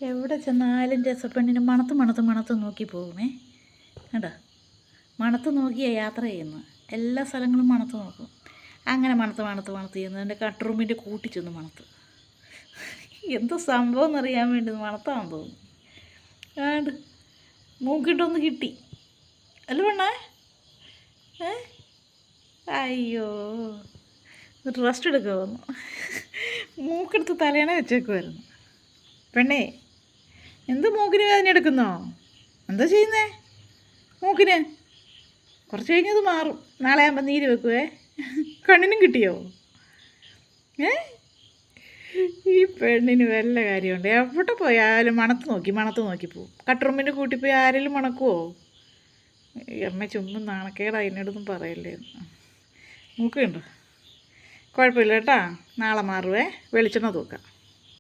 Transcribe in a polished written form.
എവിടെ ചെന്നാലും രസപ്പെണ്ണിന് മണത്ത് നോക്കി പോകുമേ. കണ്ടോ, മണത്ത് നോക്കിയാണ് യാത്ര ചെയ്യുന്നത്. എല്ലാ സ്ഥലങ്ങളും മണത്ത് നോക്കും. അങ്ങനെ മണത്ത് ചെയ്യുന്നത് എൻ്റെ കട്ട്റൂമിൻ്റെ കൂട്ടി ചെന്ന് മണത്ത്. എന്തോ സംഭവം എന്നറിയാൻ വേണ്ടി മണത്താണെന്ന് തോന്നുന്നു. ആണ്ട് മൂക്കിട്ടൊന്ന് കിട്ടി അല്ല പെണ്ണേ. അയ്യോ, റെസ്റ്റ് എടുക്കുക വന്നു. മൂക്കെടുത്ത് തലേണ വെച്ചേക്കുമായിരുന്നു. പെണ്ണേ, എന്ത് മൂക്കിന് വേദന എടുക്കുന്നോ? എന്താ ചെയ്യുന്നേ മൂക്കിന്? കുറച്ച് കഴിഞ്ഞത് മാറും. നാളെ ആകുമ്പോൾ നീര് വെക്കുവേ. കണ്ണിനും കിട്ടിയോ? ഈ പെണ്ണിന് വല്ല കാര്യമുണ്ട്. എവിടെ പോയാലും മണത്ത് നോക്കി പോവും. കട്ട്റൂമിൻ്റെ കൂട്ടി പോയി ആരെങ്കിലും മണക്കുവോ? അമ്മ ചുമ്മാ നാണക്കേടാ, എന്നോടൊന്നും പറയല്ലേ. മൂക്കുണ്ടോ? കുഴപ്പമില്ല കേട്ടാ, നാളെ മാറുവേ. വെളിച്ചെണ്ണ തൂക്കാം.